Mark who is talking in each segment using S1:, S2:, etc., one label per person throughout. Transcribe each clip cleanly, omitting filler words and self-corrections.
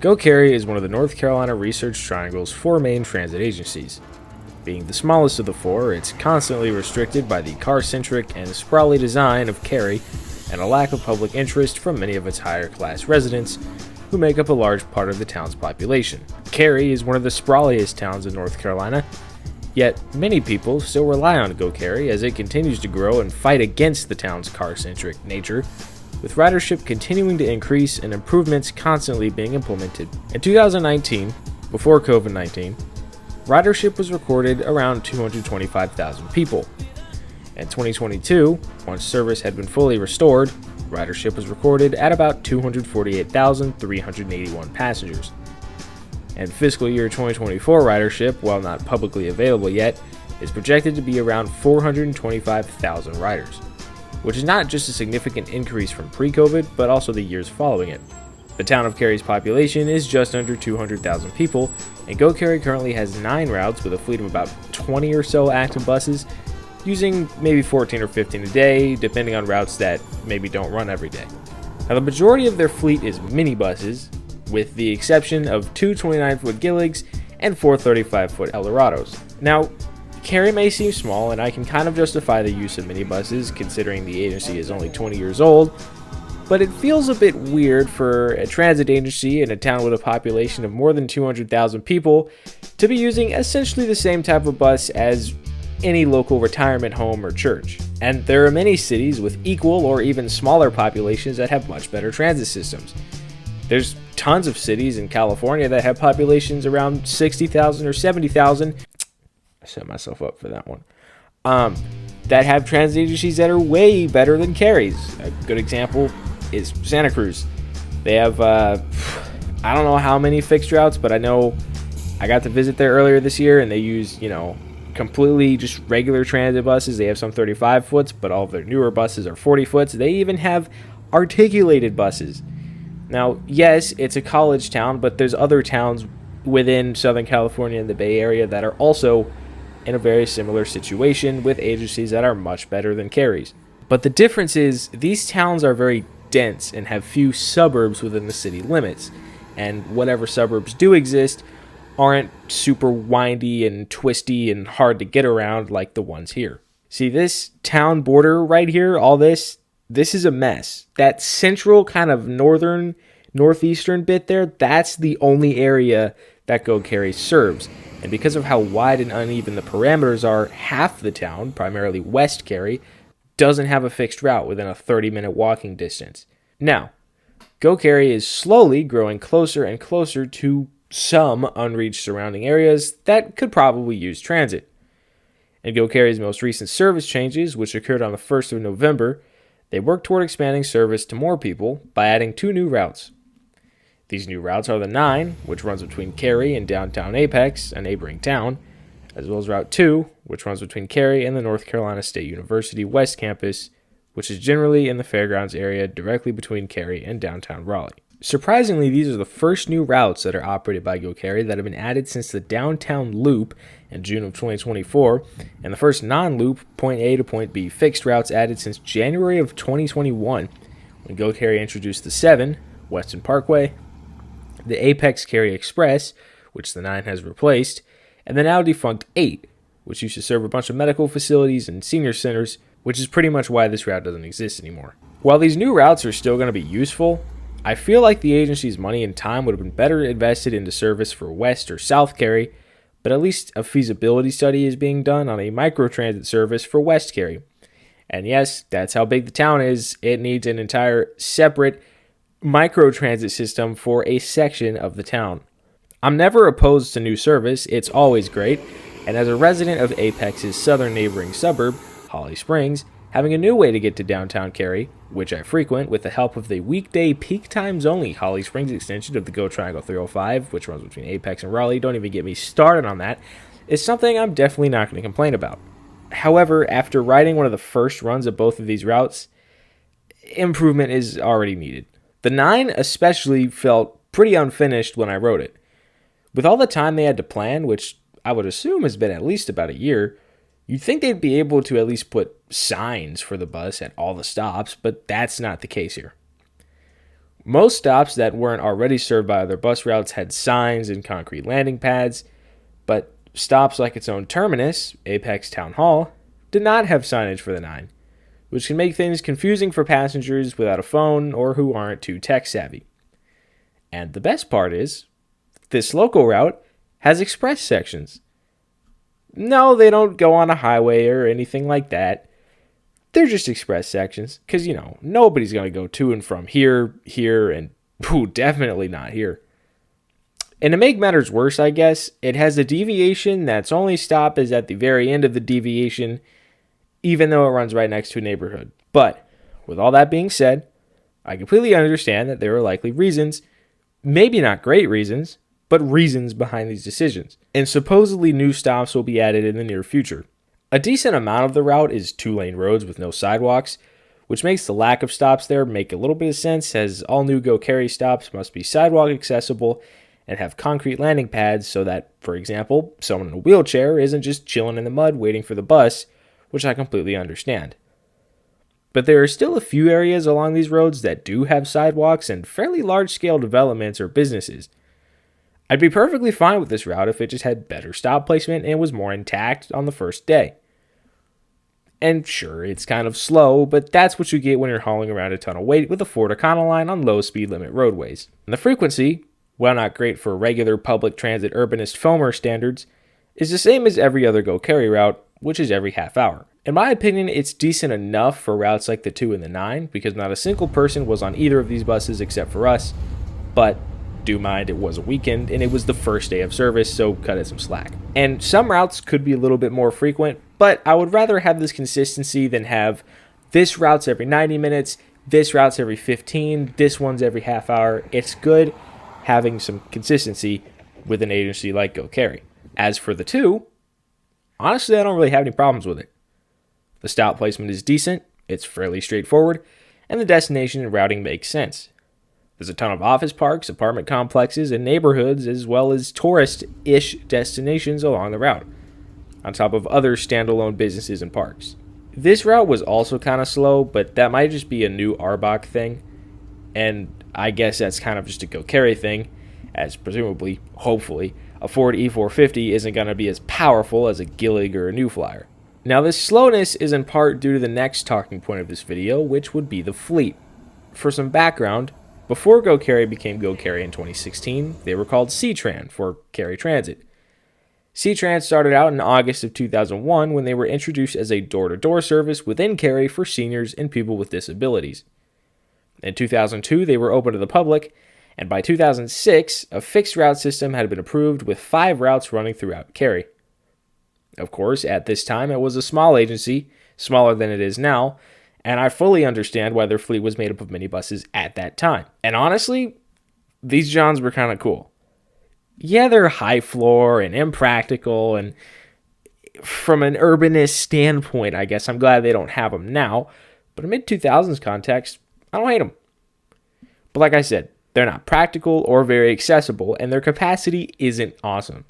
S1: Go Cary is one of the North Carolina Research Triangle's 4 main transit agencies. Being the smallest of the 4, it's constantly restricted by the car-centric and sprawly design of Cary and a lack of public interest from many of its higher-class residents, who make up a large part of the town's population. Cary is one of the sprawliest towns in North Carolina, yet many people still rely on Go Cary as it continues to grow and fight against the town's car-centric nature, with ridership continuing to increase and improvements constantly being implemented. In 2019, before COVID-19, ridership was recorded around 225,000 people. In 2022, once service had been fully restored, ridership was recorded at about 248,381 passengers. And fiscal year 2024 ridership, while not publicly available yet, is projected to be around 425,000 riders, which is not just a significant increase from pre-COVID, but also the years following it. The town of Cary's population is just under 200,000 people, and Go Cary currently has 9 routes with a fleet of about 20 or so active buses, using maybe 14 or 15 a day, depending on routes that maybe don't run every day. Now, the majority of their fleet is minibuses, with the exception of 2 29-foot Gilligs and 4 35-foot Eldorados. Now, Cary may seem small, and I can kind of justify the use of minibuses considering the agency is only 20 years old, but it feels a bit weird for a transit agency in a town with a population of more than 200,000 people to be using essentially the same type of bus as any local retirement home or church. And there are many cities with equal or even smaller populations that have much better transit systems. There's tons of cities in California that have populations around 60,000 or 70,000. I set myself up for that one. That have transit agencies that are way better than Cary's. A good example is Santa Cruz. They have, I don't know how many fixed routes, but I know I got to visit there earlier this year, and they use, completely just regular transit buses. They have some 35 foots, but all of their newer buses are 40 foots. They even have articulated buses. Now, yes, it's a college town, but there's other towns within Southern California and the Bay Area that are also in a very similar situation with agencies that are much better than Cary's. But the difference is these towns are very dense and have few suburbs within the city limits, and whatever suburbs do exist aren't super windy and twisty and hard to get around like the ones here. See, this town border right here, all this is a mess. That central kind of northeastern bit there, that's the only area that Go Cary serves. And because of how wide and uneven the parameters are, half the town, primarily West Cary, doesn't have a fixed route within a 30-minute walking distance. Now, Go Cary is slowly growing closer and closer to some unreached surrounding areas that could probably use transit. In Go Cary's most recent service changes, which occurred on the 1st of November, they worked toward expanding service to more people by adding 2 new routes. These new routes are the 9, which runs between Cary and downtown Apex, a neighboring town, as well as Route 2, which runs between Cary and the North Carolina State University West Campus, which is generally in the fairgrounds area directly between Cary and downtown Raleigh. Surprisingly, these are the first new routes that are operated by Go Cary that have been added since the downtown loop in June of 2024, and the first non-loop, point A to point B, fixed routes added since January of 2021, when Go Cary introduced the 7, Weston Parkway, the Apex Cary Express, which the 9 has replaced, and the now defunct 8, which used to serve a bunch of medical facilities and senior centers, which is pretty much why this route doesn't exist anymore. While these new routes are still going to be useful, I feel like the agency's money and time would have been better invested into service for West or South Cary, but at least a feasibility study is being done on a microtransit service for West Cary. And yes, that's how big the town is. It needs an entire separate microtransit system for a section of the town. I'm never opposed to new service. It's always great. And as a resident of Apex's southern neighboring suburb, Holly Springs, having a new way to get to downtown Cary, which I frequent with the help of the weekday peak times only Holly Springs extension of the Go Triangle 305, which runs between Apex and Raleigh, don't even get me started on that, is something I'm definitely not going to complain about. However, after riding one of the first runs of both of these routes, improvement is already needed. The 9 especially felt pretty unfinished when I rode it. With all the time they had to plan, which I would assume has been at least about a year, you'd think they'd be able to at least put signs for the bus at all the stops, but that's not the case here. Most stops that weren't already served by other bus routes had signs and concrete landing pads, but stops like its own terminus, Apex Town Hall, did not have signage for the 9, which can make things confusing for passengers without a phone or who aren't too tech savvy. And the best part is, this local route has express sections. No, they don't go on a highway or anything like that. They're just express sections, because, nobody's going to go to and from here, and definitely not here. And to make matters worse, I guess, it has a deviation that's only stop is at the very end of the deviation, even though it runs right next to a neighborhood. But, with all that being said, I completely understand that there are likely reasons, maybe not great reasons, but reasons behind these decisions. And supposedly new stops will be added in the near future. A decent amount of the route is 2-lane roads with no sidewalks, which makes the lack of stops there make a little bit of sense, as all new Go Cary stops must be sidewalk accessible and have concrete landing pads so that, for example, someone in a wheelchair isn't just chilling in the mud waiting for the bus, which I completely understand. But there are still a few areas along these roads that do have sidewalks and fairly large-scale developments or businesses. I'd be perfectly fine with this route if it just had better stop placement and was more intact on the first day. And sure, it's kind of slow, but that's what you get when you're hauling around a ton of weight with a Ford Econoline on low speed limit roadways. And the frequency, while not great for regular public transit urbanist foamer standards, is the same as every other Go Cary route, which is every half hour. In my opinion, it's decent enough for routes like the 2 and the 9, because not a single person was on either of these buses except for us, but do mind it was a weekend and it was the first day of service, so cut it some slack. And some routes could be a little bit more frequent, but I would rather have this consistency than have this route's every 90 minutes, this route's every 15, this one's every half hour. It's good having some consistency with an agency like Go Cary. As for the 2, honestly, I don't really have any problems with it. The stop placement is decent, it's fairly straightforward, and the destination and routing makes sense. There's a ton of office parks, apartment complexes, and neighborhoods, as well as tourist-ish destinations along the route, on top of other standalone businesses and parks. This route was also kind of slow, but that might just be a new ARBOC thing, and I guess that's kind of just a Go Cary thing, as presumably, hopefully, a Ford E450 isn't going to be as powerful as a Gillig or a New Flyer. Now, this slowness is in part due to the next talking point of this video, which would be the fleet. For some background, before Go Cary became Go Cary in 2016, they were called C-Tran for Cary Transit. C-Tran started out in August of 2001 when they were introduced as a door-to-door service within Cary for seniors and people with disabilities. In 2002, they were open to the public, and by 2006, a fixed route system had been approved with 5 routes running throughout Cary. Of course, at this time, it was a small agency, smaller than it is now, and I fully understand why their fleet was made up of minibuses at that time. And honestly, these Johns were kind of cool. Yeah, they're high floor and impractical, and from an urbanist standpoint, I guess I'm glad they don't have them now, but in mid-2000s context, I don't hate them. But like I said, they're not practical or very accessible, and their capacity isn't awesome.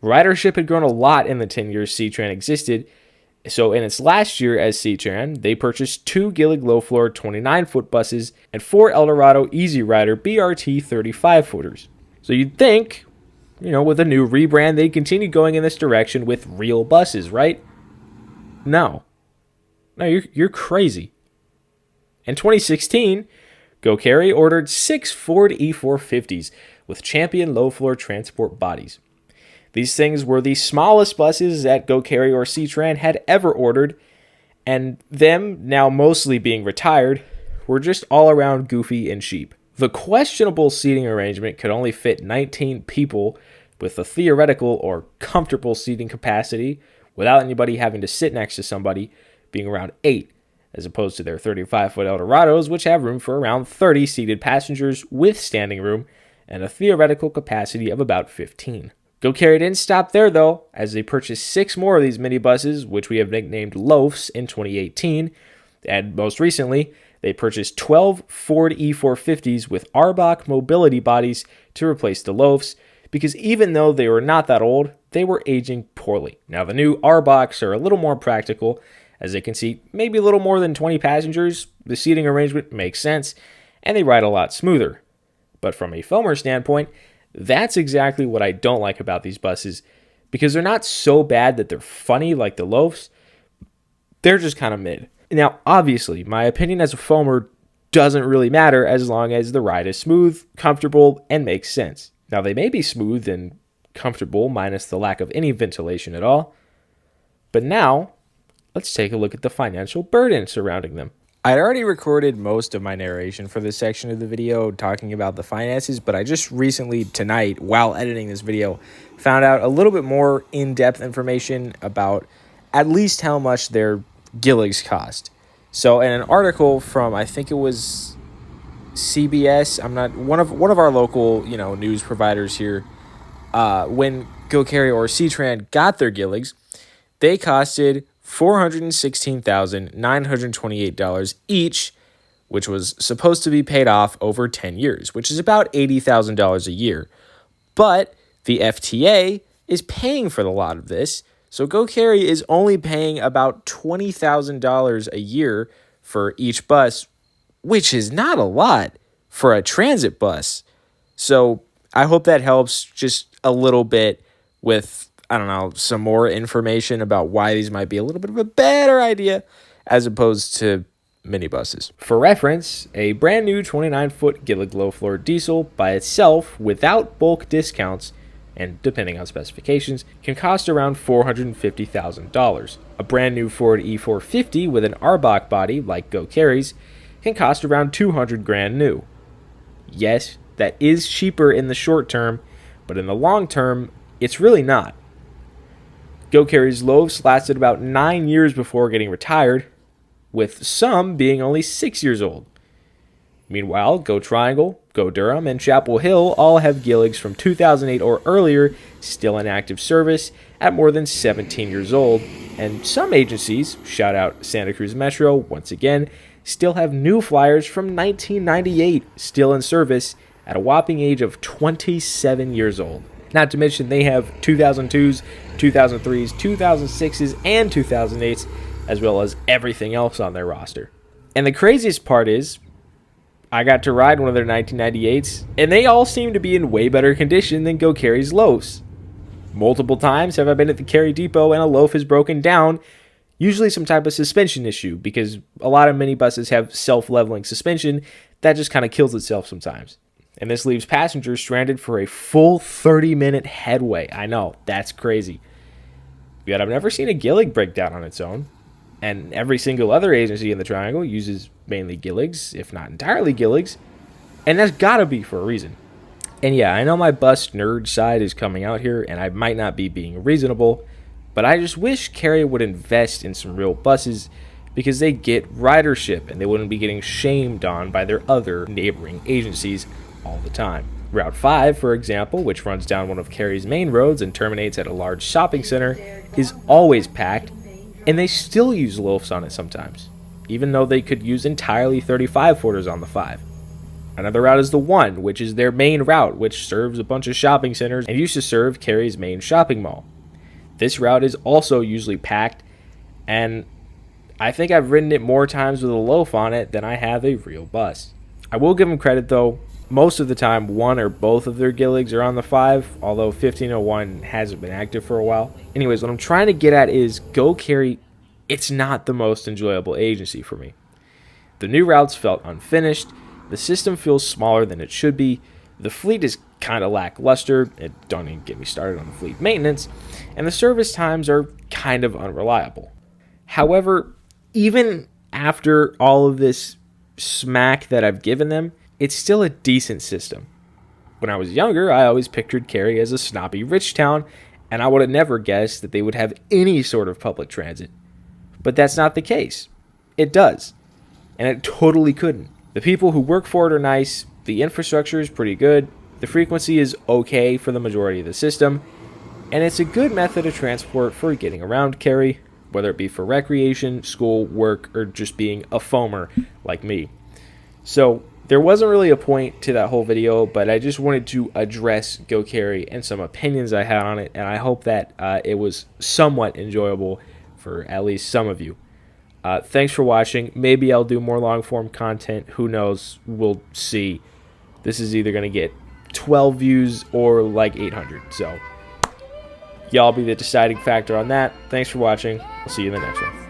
S1: Ridership had grown a lot in the 10 years C-Tran existed, so in its last year as C-Tran, they purchased 2 Gillig low-floor 29-foot buses and 4 Eldorado Easy Rider BRT 35-footers. So you'd think, with a new rebrand, they'd continue going in this direction with real buses, right? No, you're crazy. In 2016, Go Cary ordered 6 Ford E450s with Champion low-floor transport bodies. These things were the smallest buses that Go Cary or C-Tran had ever ordered, and them, now mostly being retired, were just all around goofy and cheap. The questionable seating arrangement could only fit 19 people with a theoretical or comfortable seating capacity without anybody having to sit next to somebody being around 8, as opposed to their 35-foot Eldorados, which have room for around 30 seated passengers with standing room and a theoretical capacity of about 15. Go Cary didn't stop there, though, as they purchased 6 more of these minibuses, which we have nicknamed Loafs, in 2018, and most recently, they purchased 12 Ford E450s with ARBOC mobility bodies to replace the Loafs, because even though they were not that old, they were aging poorly. Now, the new ARBOCs are a little more practical, as they can seat maybe a little more than 20 passengers. The seating arrangement makes sense, and they ride a lot smoother. But from a foamer standpoint, that's exactly what I don't like about these buses, because they're not so bad that they're funny like the loafs. They're just kind of mid. Now, obviously, my opinion as a foamer doesn't really matter as long as the ride is smooth, comfortable, and makes sense. Now, they may be smooth and comfortable minus the lack of any ventilation at all. But now, let's take a look at the financial burden surrounding them. I'd already recorded most of my narration for this section of the video talking about the finances, but I just recently, tonight, while editing this video, found out a little bit more in-depth information about at least how much their Gilligs cost. So in an article from, I think it was CBS, I'm not one of our local, news providers here, when Go Cary or C-Tran got their Gilligs, they costed $416,928 each, which was supposed to be paid off over 10 years, which is about $80,000 a year. But the FTA is paying for a lot of this, so Go Cary is only paying about $20,000 a year for each bus, which is not a lot for a transit bus. So I hope that helps just a little bit with, some more information about why these might be a little bit of a better idea as opposed to minibuses. For reference, a brand new 29-foot Gillig low-floor diesel by itself, without bulk discounts, and depending on specifications, can cost around $450,000. A brand new Ford E450 with an Arbach body like Go Cary's can cost around $200,000 new. Yes, that is cheaper in the short term, but in the long term, it's really not. Go Cary's loaves lasted about 9 years before getting retired, with some being only 6 years old. Meanwhile, Go Triangle, Go Durham, and Chapel Hill all have Gilligs from 2008 or earlier still in active service at more than 17 years old, and some agencies, shout out Santa Cruz Metro once again, still have new flyers from 1998 still in service at a whopping age of 27 years old. Not to mention they have 2002s, 2003s, 2006s, and 2008s, as well as everything else on their roster. And the craziest part is, I got to ride one of their 1998s, and they all seem to be in way better condition than Go Cary's loafs. Multiple times have I been at the Cary Depot and a loaf is broken down, usually some type of suspension issue, because a lot of minibuses have self-leveling suspension that just kind of kills itself sometimes. And this leaves passengers stranded for a full 30-minute headway. I know, that's crazy. Yet I've never seen a Gillig break down on its own. And every single other agency in the Triangle uses mainly Gilligs, if not entirely Gilligs. And that's gotta be for a reason. And yeah, I know my bus nerd side is coming out here, and I might not be being reasonable, but I just wish Cary would invest in some real buses, because they get ridership, and they wouldn't be getting shamed on by their other neighboring agencies all the time. Route 5, for example, which runs down one of Cary's main roads and terminates at a large shopping center, is always packed, and they still use loafs on it sometimes, even though they could use entirely 35-footers on the 5. Another route is the 1, which is their main route, which serves a bunch of shopping centers and used to serve Cary's main shopping mall. This route is also usually packed, and I think I've ridden it more times with a loaf on it than I have a real bus. I will give them credit though, most of the time one or both of their Gilligs are on the 5, although 1501 hasn't been active for a while. Anyways, what I'm trying to get at is Go Cary, it's not the most enjoyable agency for me. The new routes felt unfinished, the system feels smaller than it should be, the fleet is kind of lackluster, don't even get me started on the fleet maintenance, and the service times are kind of unreliable. However, even after all of this smack that I've given them, it's still a decent system. When I was younger, I always pictured Cary as a snobby rich town, and I would have never guessed that they would have any sort of public transit. But that's not the case. It does. And it totally couldn't. The people who work for it are nice, the infrastructure is pretty good, the frequency is okay for the majority of the system, and it's a good method of transport for getting around Cary, whether it be for recreation, school, work, or just being a foamer like me. So there wasn't really a point to that whole video, but I just wanted to address Go Cary and some opinions I had on it, and I hope that it was somewhat enjoyable for at least some of you. Thanks for watching. Maybe I'll do more long-form content. Who knows? We'll see. This is either going to get 12 views or like 800. So y'all be the deciding factor on that. Thanks for watching. I'll see you in the next one.